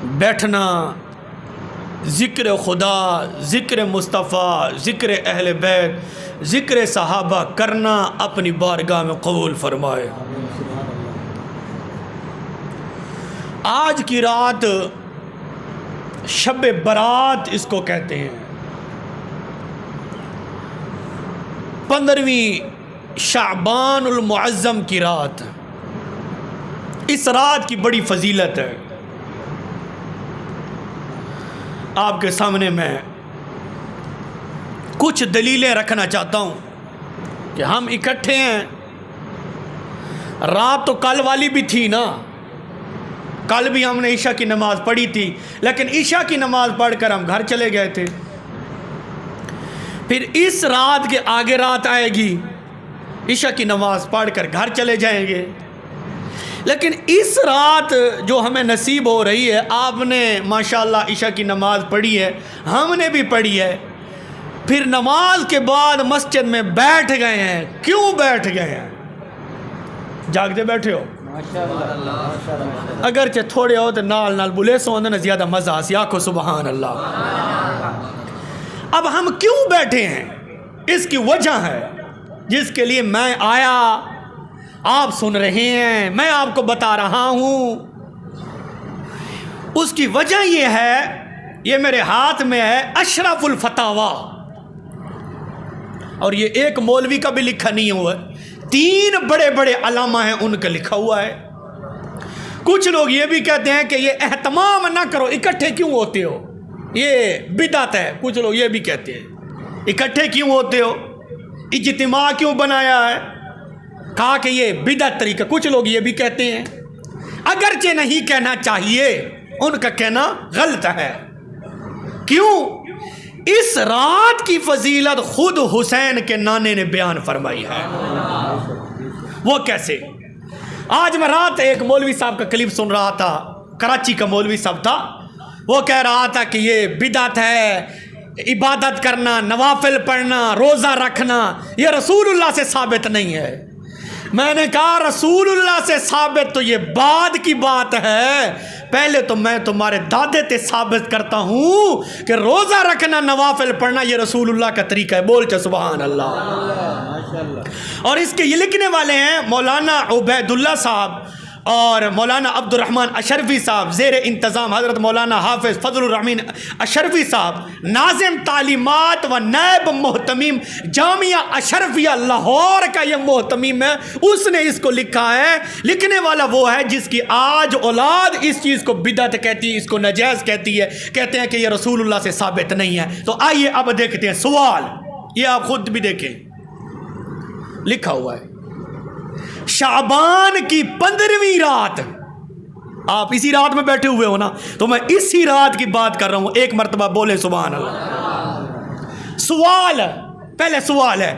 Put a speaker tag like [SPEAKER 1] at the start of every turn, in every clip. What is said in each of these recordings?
[SPEAKER 1] بیٹھنا، ذکر خدا، ذکر مصطفیٰ، ذکر اہل بیت، ذکر صحابہ کرنا اپنی بارگاہ میں قبول فرمائے۔ آج کی رات شب برات اس کو کہتے ہیں، 15ویں شعبان المعظم کی رات۔ اس رات کی بڑی فضیلت ہے۔ آپ کے سامنے میں کچھ دلیلیں رکھنا چاہتا ہوں کہ ہم اکٹھے ہیں۔ رات تو کل والی بھی تھی نا، کل بھی ہم نے عشاء کی نماز پڑھی تھی، لیکن عشاء کی نماز پڑھ کر ہم گھر چلے گئے تھے۔ پھر اس رات کے آگے رات آئے گی، عشاء کی نماز پڑھ کر گھر چلے جائیں گے۔ لیکن اس رات جو ہمیں نصیب ہو رہی ہے، آپ نے ماشاءاللہ عشاء کی نماز پڑھی ہے، ہم نے بھی پڑھی ہے، پھر نماز کے بعد مسجد میں بیٹھ گئے ہیں۔ کیوں بیٹھ گئے ہیں؟ جاگتے بیٹھے ہو؟ اگرچہ تھوڑے ہو تو نال نال بولے سو اندر زیادہ مزہ آسی، آکھو سبحان اللہ۔ اب ہم کیوں بیٹھے ہیں؟ اس کی وجہ ہے جس کے لیے میں آیا، آپ سن رہے ہیں، میں آپ کو بتا رہا ہوں۔ اس کی وجہ یہ ہے، یہ میرے ہاتھ میں ہے اشرف الفتاوی، اور یہ ایک مولوی کا بھی لکھا نہیں ہوا ہے، 3 بڑے بڑے علامہ ہیں ان کا لکھا ہوا ہے۔ کچھ لوگ یہ بھی کہتے ہیں کہ یہ اہتمام نہ کرو، اکٹھے کیوں ہوتے ہو، یہ بدعت ہے۔ کچھ لوگ یہ بھی کہتے ہیں اکٹھے کیوں ہوتے ہو، اجتماع کیوں بنایا ہے، کہا کہ یہ بدعت طریقہ۔ کچھ لوگ یہ بھی کہتے ہیں اگرچہ نہیں کہنا چاہیے، ان کا کہنا غلط ہے۔ کیوں؟ اس رات کی فضیلت خود حسین کے نانے نے بیان فرمائی ہے۔ وہ کیسے؟ آج میں رات ایک مولوی صاحب کا کلپ سن رہا تھا، کراچی کا مولوی صاحب تھا، وہ کہہ رہا تھا کہ یہ بدعت ہے، عبادت کرنا، نوافل پڑھنا، روزہ رکھنا، یہ رسول اللہ سے ثابت نہیں ہے۔ میں نے کہا رسول اللہ سے ثابت تو یہ بعد کی بات ہے، پہلے تو میں تمہارے دادے تے ثابت کرتا ہوں کہ روزہ رکھنا، نوافل پڑھنا یہ رسول اللہ کا طریقہ ہے۔ بول چا سبحان اللہ۔ اور اس کے یہ لکھنے والے ہیں مولانا عبید اللہ صاحب اور مولانا عبد الرحمن اشرفی صاحب، زیر انتظام حضرت مولانا حافظ فضل الرحمن اشرفی صاحب، ناظم تعلیمات و نائب محتمیم جامعہ اشرفیہ لاہور کا یہ محتمیم ہے، اس نے اس کو لکھا ہے۔ لکھنے والا وہ ہے جس کی آج اولاد اس چیز کو بدعت کہتی ہے، اس کو نجائز کہتی ہے، کہتے ہیں کہ یہ رسول اللہ سے ثابت نہیں ہے۔ تو آئیے اب دیکھتے ہیں سوال، یہ آپ خود بھی دیکھیں، لکھا ہوا ہے شعبان کی 15ویں رات۔ آپ اسی رات میں بیٹھے ہوئے ہو نا، تو میں اسی رات کی بات کر رہا ہوں۔ ایک مرتبہ بولے سبحان اللہ۔ سوال، پہلے سوال ہے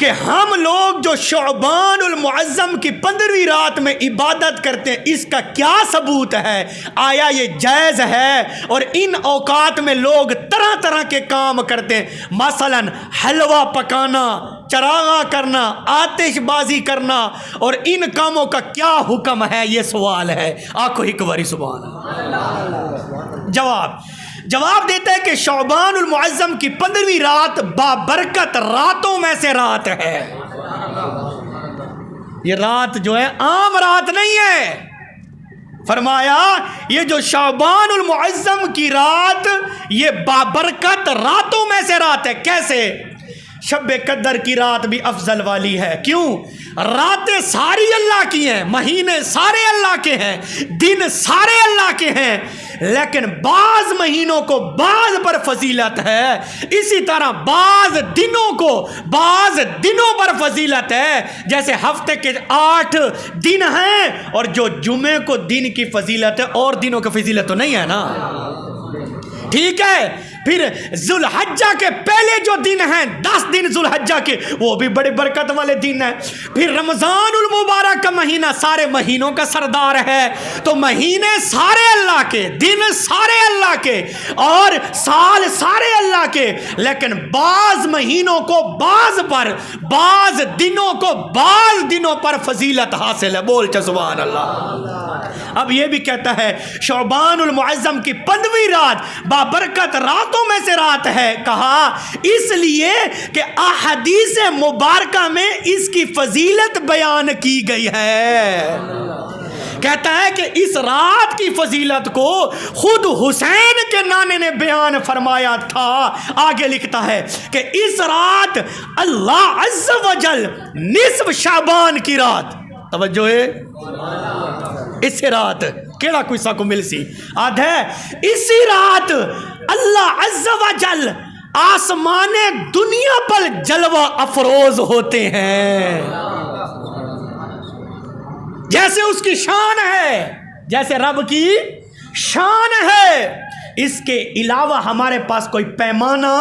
[SPEAKER 1] کہ ہم لوگ جو شعبان المعظم کی 15ویں رات میں عبادت کرتے ہیں، اس کا کیا ثبوت ہے؟ آیا یہ جائز ہے؟ اور ان اوقات میں لوگ طرح طرح کے کام کرتے ہیں، مثلا حلوہ پکانا، چراغاں کرنا، آتش بازی کرنا، اور ان کاموں کا کیا حکم ہے؟ یہ سوال ہے۔ آنکھوں ایک باری سبحان اللہ۔ جواب دیتا ہے کہ شعبان المعظم کی 15ویں رات بابرکت راتوں میں سے رات ہے۔ یہ رات جو ہے عام رات نہیں ہے، فرمایا یہ جو شعبان المعظم کی رات یہ بابرکت راتوں میں سے رات ہے۔ کیسے؟ شب قدر کی رات بھی افضل والی ہے۔ کیوں؟ راتیں ساری اللہ کی ہیں، مہینے سارے اللہ کے ہیں، دن سارے اللہ کے ہیں، لیکن بعض مہینوں کو بعض پر فضیلت ہے، اسی طرح بعض دنوں پر فضیلت ہے۔ جیسے ہفتے کے 8 دن ہیں، اور جو جمعے کو دن کی فضیلت ہے، اور دنوں کی فضیلت تو نہیں ہے نا، ٹھیک ہے؟ پھر ذوالحجہ کے پہلے جو دن ہیں 10 دن ذوالحجہ کے، وہ بھی بڑے برکت والے دن ہیں۔ پھر رمضان المبارک کا مہینہ سارے مہینوں کا سردار ہے، تو مہینے سارے اللہ کے، دن سارے اللہ کے، اور سال سارے اللہ کے، لیکن بعض مہینوں کو بعض پر، بعض دنوں کو بعض دنوں پر فضیلت حاصل ہے۔ بول چا سبحان اللہ۔ اب یہ بھی کہتا ہے شعبان المعظم کی 15ویں رات بابرکت راتوں میں سے رات ہے، کہا اس لیے کہ احادیث مبارکہ میں اس کی فضیلت بیان کی گئی ہے۔ کہتا ہے کہ اس رات کی فضیلت کو خود حسین کے نانے نے بیان فرمایا تھا۔ آگے لکھتا ہے کہ اس رات اللہ عز و جل نصف شعبان کی رات، توجہ ہے، اس رات کیڑا کوئی سا کو مل سی آدھ ہے، اسی رات اللہ عز و جل آسمان دنیا پر جلوہ افروز ہوتے ہیں، جیسے اس کی شان ہے، جیسے رب کی شان ہے۔ اس کے علاوہ ہمارے پاس کوئی پیمانہ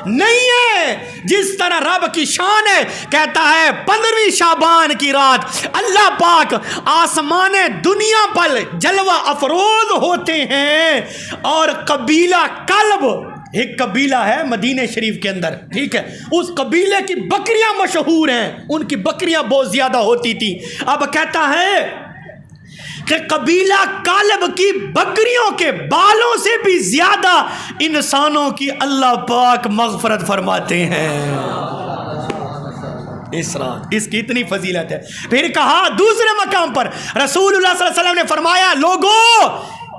[SPEAKER 1] نہیں ہے۔ جس طرح رب کی شان ہے، کہتا ہے 15ویں شعبان کی رات اللہ پاک آسمان دنیا پر جلوہ افروز ہوتے ہیں، اور قبیلہ کلب، ایک قبیلہ ہے مدینہ شریف کے اندر، ٹھیک ہے، اس قبیلے کی بکریاں مشہور ہیں، ان کی بکریاں بہت زیادہ ہوتی تھی۔ اب کہتا ہے کہ قبیلہ کالب کی بکریوں کے بالوں سے بھی زیادہ انسانوں کی اللہ پاک مغفرت فرماتے ہیں اس رات، اس کی اتنی فضیلت ہے۔ پھر کہا دوسرے مقام پر رسول اللہ صلی اللہ علیہ وسلم نے فرمایا لوگو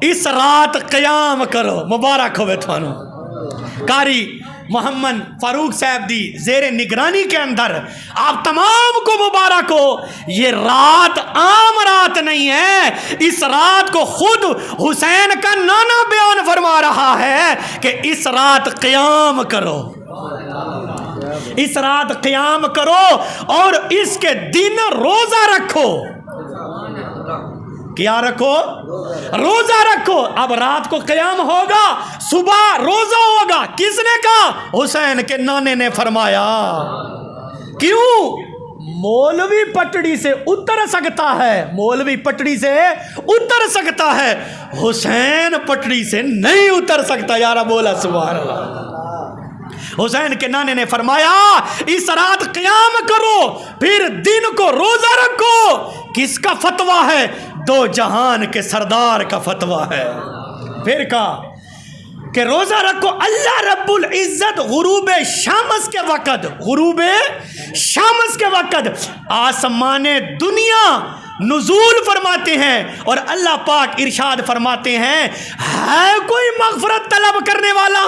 [SPEAKER 1] اس رات قیام کرو، مبارک ہوئے تھانو۔ قاری محمد فاروق صاحب دی زیر نگرانی کے اندر آپ تمام کو مبارک ہو۔ یہ رات عام رات نہیں ہے، اس رات کو خود حسین کا نانا بیان فرما رہا ہے کہ اس رات قیام کرو، اس رات قیام کرو اور اس کے دن روزہ رکھو۔ کیا رکھو؟ روزہ رکھو۔ اب رات کو قیام ہوگا، صبح روزہ ہوگا، کس نے کہا؟ حسین کے نانے نے فرمایا۔ کیوں؟ مولوی پٹڑی سے اتر سکتا ہے، مولوی پٹڑی سے اتر سکتا ہے، حسین پٹڑی سے نہیں اتر سکتا۔ یارا بولا سبحان اللہ۔ حسین کے نانے نے فرمایا اس رات قیام کرو، پھر دن کو روزہ رکھو۔ کس کا فتویٰ ہے؟ دو جہان کے سردار کا فتویٰ ہے۔ پھر کہا کہ روزہ رکھو۔ اللہ رب العزت غروب شامس کے وقت، غروب شامس کے وقت آسمان دنیا نزول فرماتے ہیں، اور اللہ پاک ارشاد فرماتے ہیں ہے کوئی مغفرت طلب کرنے والا؟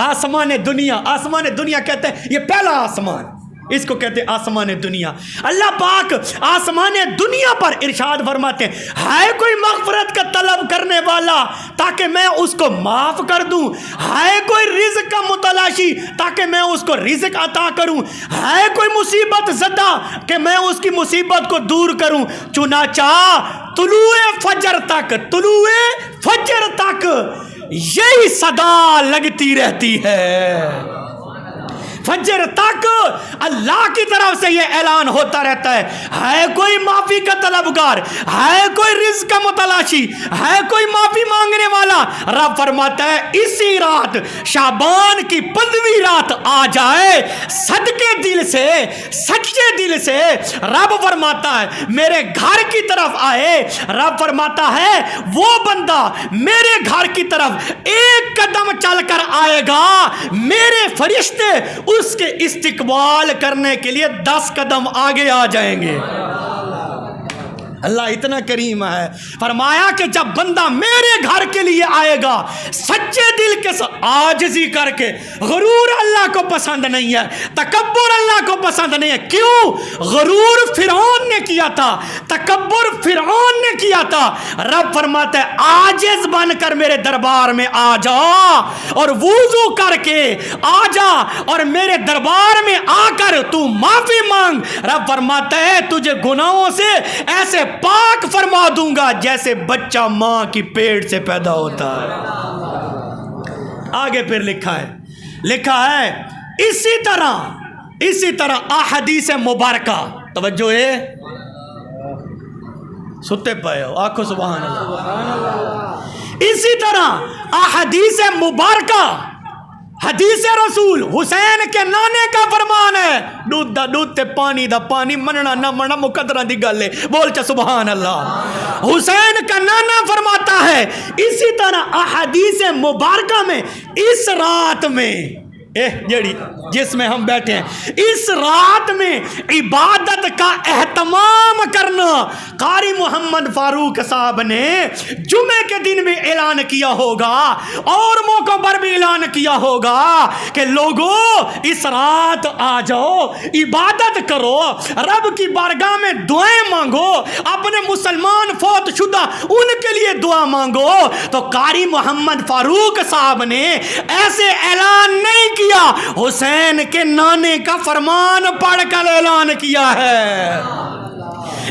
[SPEAKER 1] آسمان دنیا، آسمان دنیا کہتے ہیں یہ پہلا آسمان، اس کو کہتے ہیں آسمان دنیا۔ اللہ پاک آسمان دنیا پر ارشاد فرماتے ہیں ہے کوئی مغفرت کا طلب کرنے والا تاکہ میں اس کو معاف کر دوں، ہے کوئی رزق کا متلاشی تاکہ میں اس کو رزق عطا کروں، ہے کوئی مصیبت زدہ کہ میں اس کی مصیبت کو دور کروں۔ چنانچہ طلوع فجر تک، طلوع فجر تک یہی صدا لگتی رہتی ہے۔ فجر تک اللہ کی طرف سے یہ اعلان ہوتا رہتا ہے کوئی معافی کا طلبگار، ہے کوئی رزق کا متلاشی، ہے کوئی معافی مانگنے والا۔ رب فرماتا ہے اسی رات شعبان کی 15ویں رات آ جائے، صدقے دل سے، سچے دل سے رب فرماتا ہے میرے گھر کی طرف آئے۔ رب فرماتا ہے وہ بندہ میرے گھر کی طرف ایک قدم چل کر آئے گا، میرے فرشتے اس کے استقبال کرنے کے لیے 10 قدم آگے آ جائیں گے۔ اللہ اتنا کریم ہے، فرمایا کہ جب بندہ میرے گھر کے لیے آئے گا سچے دل کے ساتھ، عاجزی کر کے، غرور اللہ کو پسند نہیں ہے، تکبر اللہ کو پسند نہیں ہے۔ کیوں؟ غرور فرعون نے کیا تھا، تکبر فرعون نے کیا تھا۔ رب فرماتا ہے عاجز بن کر میرے دربار میں آ جا اور وضو کر کے آ جا اور میرے دربار میں آ کر تو معافی مانگ۔ رب فرماتا ہے تجھے گناہوں سے ایسے پاک فرما دوں گا جیسے بچہ ماں کی پیٹ سے پیدا ہوتا ہے۔ آگے پھر لکھا ہے اسی طرح احادیث مبارکہ، توجہ ہے، ستے پائے ہو آنکھوں سبحان اللہ۔ اسی طرح احادیث مبارکہ حدیث رسول حسین کے نانے کا فرمان ہے، دودھ دا دودھ تے پانی دا پانی، مننا نہ مننا مقدرہ دی گل ہے، بول چا سبحان اللہ۔ حسین کا نانا فرماتا ہے، اسی طرح احادیث مبارکہ میں اس رات میں جڑی جس میں ہم بیٹھے ہیں، اس رات میں عبادت کا اہتمام کرنا قاری محمد فاروق صاحب نے جمعے کے دن بھی اعلان کیا ہوگا اور موقع پر بھی اعلان کیا ہوگا کہ لوگوں اس رات آ جاؤ، عبادت کرو، رب کی بارگاہ میں دعائیں مانگو، اپنے مسلمان فوت شدہ ان کے لیے دعا مانگو۔ تو قاری محمد فاروق صاحب نے ایسے اعلان نہیں کیا، حسین کے نانے کا فرمان پڑھ کر اعلان کیا ہے۔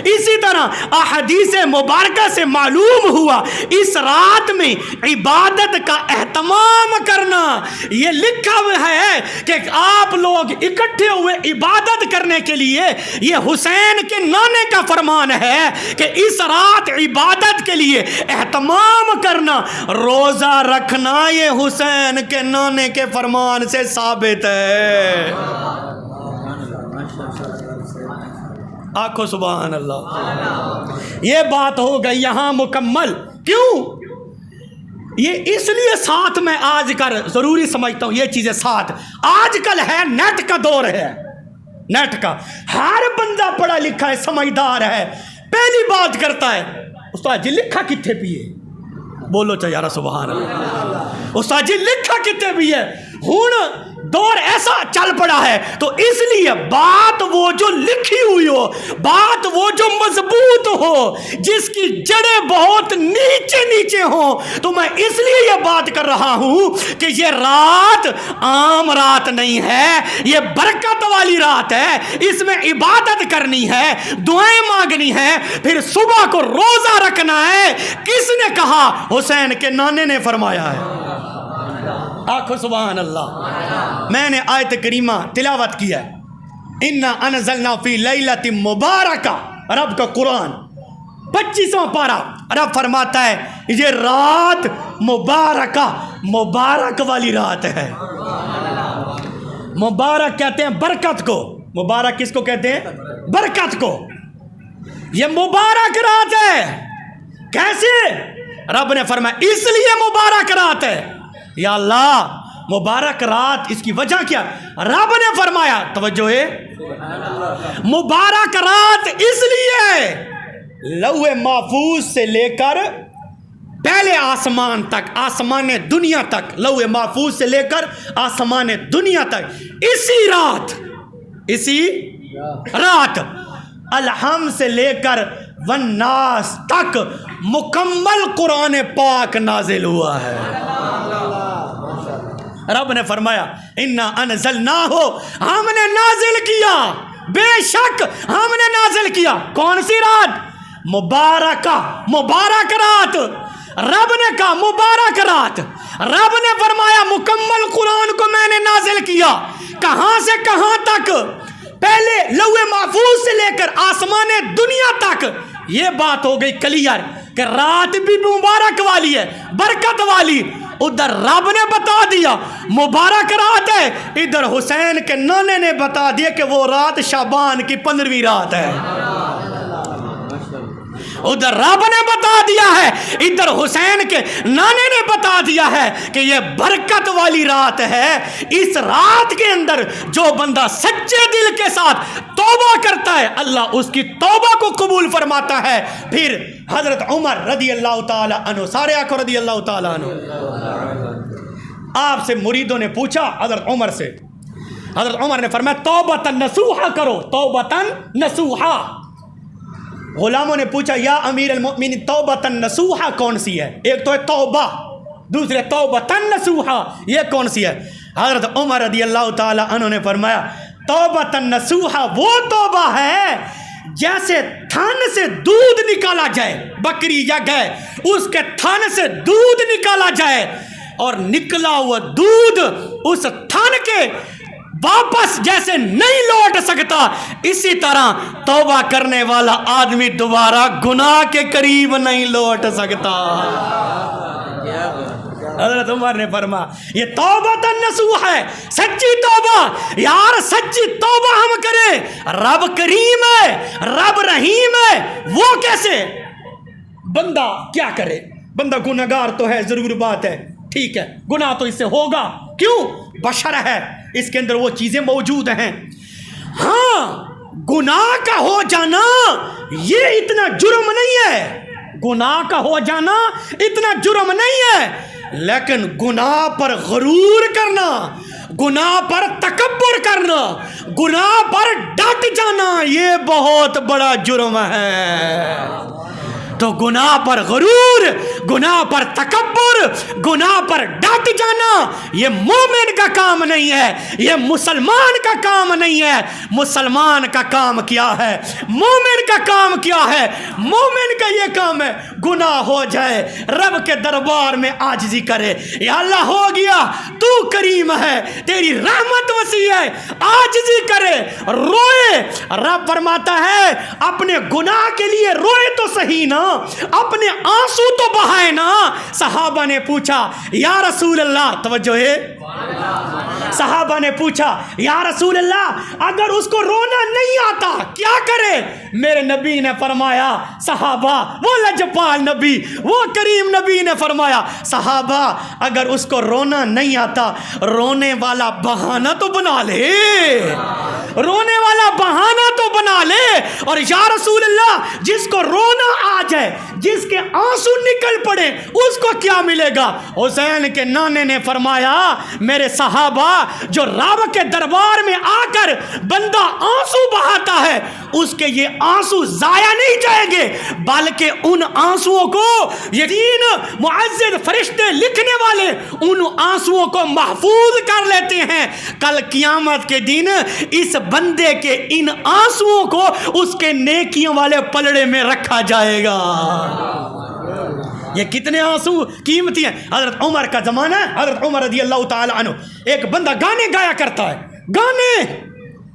[SPEAKER 1] اسی طرح احادیث مبارکہ سے معلوم ہوا اس رات میں عبادت کا اہتمام کرنا، یہ لکھا ہوا ہے کہ آپ لوگ اکٹھے ہوئے عبادت کرنے کے لیے، یہ حسین کے نانے کا فرمان ہے کہ اس رات عبادت کے لیے اہتمام کرنا، روزہ رکھنا، یہ حسین کے نانے کے فرمان سے ثابت ہے۔ آنکھوں سبحان اللہ۔ یہ بات ہو گئی یہاں مکمل۔ کیوں؟ یہ اس لیے ساتھ میں آج کل ضروری سمجھتا ہوں یہ چیزیں ساتھ۔ آج کل ہے نیٹ کا دور ہے، نیٹ کا، ہر بندہ پڑھا لکھا ہے، سمجھدار ہے، پہلی بات کرتا ہے استاد جی لکھا کتنے پیے، بولو چا یارا سبحان اللہ، استاد جی لکھا کتنے پیے۔ ہوں دور ایسا چل پڑا ہے تو اس لیے بات وہ جو لکھی ہوئی ہو، بات وہ جو مضبوط ہو، جس کی جڑیں بہت نیچے نیچے ہوں، تو میں اس لیے یہ بات کر رہا ہوں کہ یہ رات عام رات نہیں ہے، یہ برکت والی رات ہے، اس میں عبادت کرنی ہے، دعائیں مانگنی ہے، پھر صبح کو روزہ رکھنا ہے۔ کس نے کہا؟ حسین کے نانے نے فرمایا ہے۔ آنکھو سبحان اللہ۔ میں نے آیت کریمہ تلاوت کیا ہے، اِنَّا أَنزَلْنَا فِي لَيْلَةٍ مُبَارَكَةٍ، رب کا قرآن 25واں پارہ، رب فرماتا ہے یہ رات مبارکہ، مبارک والی رات ہے۔ مبارک کہتے ہیں برکت کو، مبارک کس کو کہتے ہیں؟ برکت کو۔ یہ مبارک رات ہے۔ کیسے؟ رب نے فرمایا اس لیے مبارک رات ہے۔ یا اللہ مبارک رات، اس کی وجہ کیا؟ رب نے فرمایا، توجہ ہے، مبارک رات اس لیے لوح محفوظ سے لے کر پہلے آسمان تک، آسمان دنیا تک، لوح محفوظ سے لے کر آسمان دنیا تک، اسی رات الحم سے لے کر والناس تک مکمل قرآن پاک نازل ہوا ہے۔ رب نے فرمایا اِنَّا أَنزَلْنَاهُ، ہم نے نازل کیا، بے شک ہم نے نازل کیا۔ کون سی رات؟ مبارکہ، مبارک رات۔ رب نے کہا مبارک رات، رب نے فرمایا مکمل قرآن کو میں نے نازل کیا۔ کہاں سے کہاں تک؟ پہلے لوح محفوظ سے لے کر آسمان دنیا تک۔ یہ بات ہو گئی کلیئر کہ رات بھی مبارک والی ہے، برکت والی۔ ادھر رب نے بتا دیا مبارک رات ہے، ادھر حسین کے نانے نے بتا دیا کہ وہ رات شعبان کی 15ویں رات ہے۔ ادھر رب نے بتا دیا ہے، ادھر حسین کے نانے نے بتا دیا ہے کہ یہ برکت والی رات ہے۔ اس رات کے اندر جو بندہ سچے دل کے ساتھ توبہ کرتا ہے، اللہ اس کی توبہ کو قبول فرماتا ہے۔ پھر حضرت عمر رضی اللہ تعالی عنہ، سارے آنکھوں رضی اللہ تعالی عنہ، آپ سے مریدوں نے پوچھا حضرت عمر سے، حضرت عمر نے فرمایا توبۃ نصوحہ کرو، توبۃ نصوحہ۔ غلاموں نے پوچھا یا امیر المؤمنین توبۃ نصوحہ کون سی ہے؟ ایک تو ہے توبہ، دوسرے توبۃ نصوحہ، یہ کون سی ہے؟ حضرت عمر رضی اللہ تعالی عنہ نے فرمایا توبۃ نصوحہ وہ توبہ ہے جیسے تھن سے دودھ نکالا جائے، بکری یا گائے، اس کے تھن سے دودھ نکالا جائے اور نکلا ہوا دودھ اس تھن کے واپس جیسے نہیں لوٹ سکتا، اسی طرح توبہ کرنے والا آدمی دوبارہ گناہ کے قریب نہیں لوٹ سکتا۔ حضرت عمر نے فرمایا یہ توبۃ النصوح ہے، سچی توبہ۔ یار سچی توبہ ہم کریں، رب کریم ہے، رب رحیم ہے، وہ کیسے؟ بندہ کیا کرے؟ بندہ گناہگار تو ہے، ضرور بات ہے، ٹھیک ہے، گناہ تو اس سے ہوگا، کیوں؟ بشر ہے، اس کے اندر وہ چیزیں موجود ہیں۔ ہاں گناہ کا ہو جانا یہ اتنا جرم نہیں ہے، گناہ کا ہو جانا اتنا جرم نہیں ہے، لیکن گناہ پر غرور کرنا، گناہ پر تکبر کرنا، گناہ پر ڈٹ جانا، یہ بہت بڑا جرم ہے۔ تو گناہ پر غرور، گناہ پر تکبر، گناہ پر ڈٹ جانا یہ مومن کا کام نہیں ہے، یہ مسلمان کا کام نہیں ہے۔ مسلمان کا کام کیا ہے؟ مومن کا کام کیا ہے؟ مومن کا یہ کام ہے گناہ ہو جائے رب کے دربار میں عاجزی کرے، یا اللہ ہو گیا تو کریم ہے، تیری رحمت وسیع ہے، عاجزی کرے، روئے۔ رب فرماتا ہے اپنے گناہ کے لیے روئے تو صحیح نا، اپنے آنسو تو بہائے نا۔ صحابہ نے پوچھا یا رسول اللہ، توجہ ہے، صحابہ نے پوچھا یا رسول اللہ اگر اس کو رونا نہیں آتا کیا کرے؟ میرے نبی نے فرمایا صحابہ، وہ لجپال نبی، وہ کریم نبی نے فرمایا صحابہ اگر اس کو رونا نہیں آتا رونے والا بہانہ تو بنا لے، رونے والا بہانہ تو بنا لے۔ اور یا رسول اللہ جس کو رونا آ جائے، جس کے آنسو نکل پڑے، اس کو کیا ملے گا؟ حسین کے نانے نے فرمایا میرے صحابہ جو رب کے دربار میں آ کر بندہ آنسو بہاتا ہے اس کے یہ آنسو ضائع نہیں جائیں گے، بلکہ ان آنسوؤں کو یہ تین معزز فرشتے لکھنے والے ان آنسوؤں کو محفوظ کر لیتے ہیں۔ کل قیامت کے دن اس بندے کے ان آنسوؤں کو اس کے نیکیوں والے پلڑے میں رکھا جائے گا۔ یہ کتنے آنسو قیمتی ہیں۔ حضرت عمر کا زمانہ ہے، حضرت عمر رضی اللہ تعالی عنہ، ایک بندہ گانے گایا کرتا ہے، گانے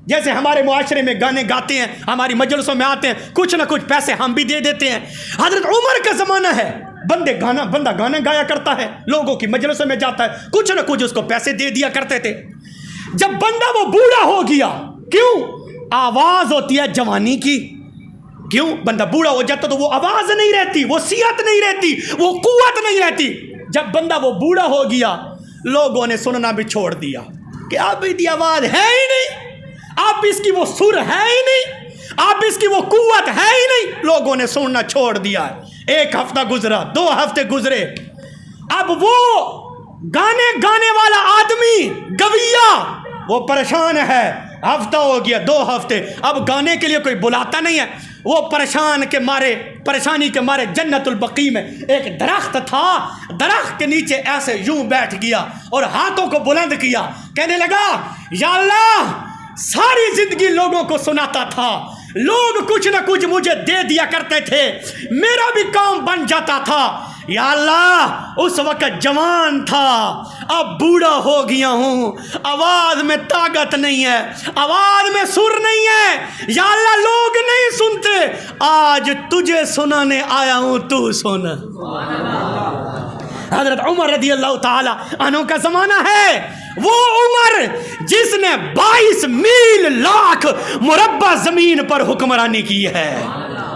[SPEAKER 1] جیسے ہمارے معاشرے میں گانے گاتے ہیں، ہماری مجلسوں میں آتے ہیں، کچھ نہ کچھ پیسے ہم بھی دے دیتے ہیں۔ حضرت عمر کا زمانہ ہے، بندہ گانا گایا کرتا ہے، لوگوں کی مجلسوں میں جاتا ہے، کچھ نہ کچھ اس کو پیسے دے دیا کرتے تھے۔ جب بندہ وہ بوڑھا ہو گیا، کیوں؟ آواز ہوتی ہے جوانی کی، کیوں؟ بندہ بوڑھا ہو جاتا تو وہ آواز نہیں رہتی، وہ صحت نہیں رہتی، وہ قوت نہیں رہتی۔ جب بندہ وہ بوڑھا ہو گیا لوگوں نے سننا بھی چھوڑ دیا کہ اب اس کی آواز ہے ہی نہیں، اب اس کی وہ سر ہے ہی نہیں، اب اس کی وہ قوت ہے ہی نہیں، لوگوں نے سننا چھوڑ دیا۔ ایک ہفتہ گزرا، 2 ہفتے گزرے، اب وہ گانے والا آدمی گویا وہ پریشان ہے، ہفتہ ہو گیا، 2 ہفتے، اب گانے کے لیے کوئی بلاتا نہیں ہے۔ وہ پریشانی کے مارے جنت البقیع میں ایک درخت تھا، درخت کے نیچے ایسے یوں بیٹھ گیا اور ہاتھوں کو بلند کیا، کہنے لگا یا اللہ ساری زندگی لوگوں کو سناتا تھا، لوگ کچھ نہ کچھ مجھے دے دیا کرتے تھے، میرا بھی کام بن جاتا تھا، یا اللہ اس وقت جوان تھا، اب بوڑھا ہو گیا ہوں، آواز میں طاقت نہیں ہے، آواز میں سر نہیں ہے، یا اللہ لوگ نہیں سنتے، آج تجھے سنانے آیا ہوں، تو سن۔ حضرت عمر رضی اللہ تعالی عنہ کا زمانہ ہے، وہ عمر جس نے 22 میل لاکھ مربع زمین پر حکمرانی کی ہے۔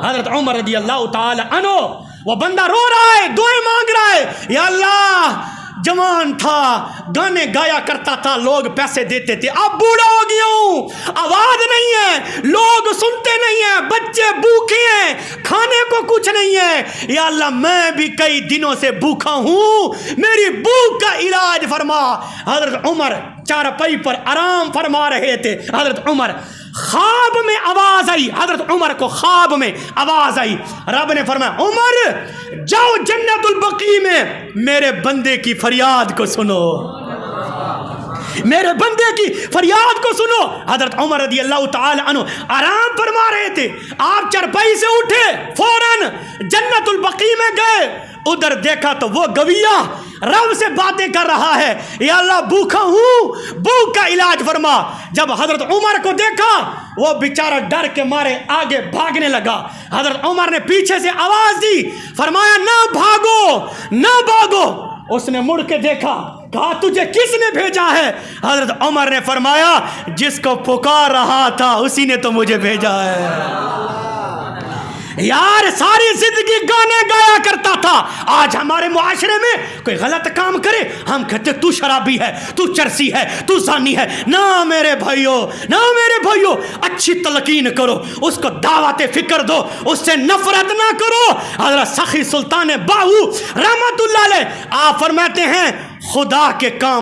[SPEAKER 1] حضرت عمر رضی اللہ تعالی عنہ، وہ بندہ رو رہا ہے، دعائیں مانگ رہا ہے، یا اللہ جوان تھا، گانے گایا کرتا تھا، لوگ پیسے دیتے تھے، اب بوڑھا ہو گیا ہوں، آواز نہیں ہے، لوگ سنتے نہیں ہیں، بچے بھوکے ہیں، کھانے کو کچھ نہیں ہے، یا اللہ میں بھی کئی دنوں سے بھوکا ہوں، میری بھوک کا علاج فرما۔ حضرت عمر چارپائی پر آرام فرما رہے تھے، حضرت عمر خواب میں آواز آئی، حضرت عمر کو خواب میں آواز آئی، رب نے فرمایا عمر جاؤ جنت البقیع میں میرے بندے کی فریاد کو سنو، میرے بندے کی فریاد کو سنو۔ حضرت عمر رضی اللہ تعالی عنہ آرام فرما رہے تھے، آپ چرپائی سے اٹھے، فوراً جنت البقیع میں گئے، ادھر دیکھا تو وہ گویا رب سے باتیں کر رہا ہے، یا اللہ بھوکا ہوں، بھوک کا علاج فرما۔ جب حضرت عمر کو دیکھا وہ بیچارہ ڈر کے مارے آگے بھاگنے لگا، حضرت عمر نے پیچھے سے آواز دی، فرمایا نہ بھاگو نہ بھاگو، اس نے مڑ کے دیکھا، کہا تجھے کس نے بھیجا ہے؟ حضرت عمر نے فرمایا جس کو پکار رہا تھا اسی نے تو مجھے بھیجا ہے۔ یار ساری زندگی گانے گایا کرتا تھا، آج ہمارے معاشرے میں کوئی غلط کام کرے ہم کہتے تو شرابی ہے، تو چرسی ہے، تو زانی ہے۔ نہ میرے بھائیو، نہ میرے بھائیو، اچھی تلقین کرو، اس کو دعوت فکر دو، اس سے نفرت نہ کرو۔ حضرت سخی سلطان باہو رحمت اللہ علیہ آپ فرماتے ہیں خدا کے کام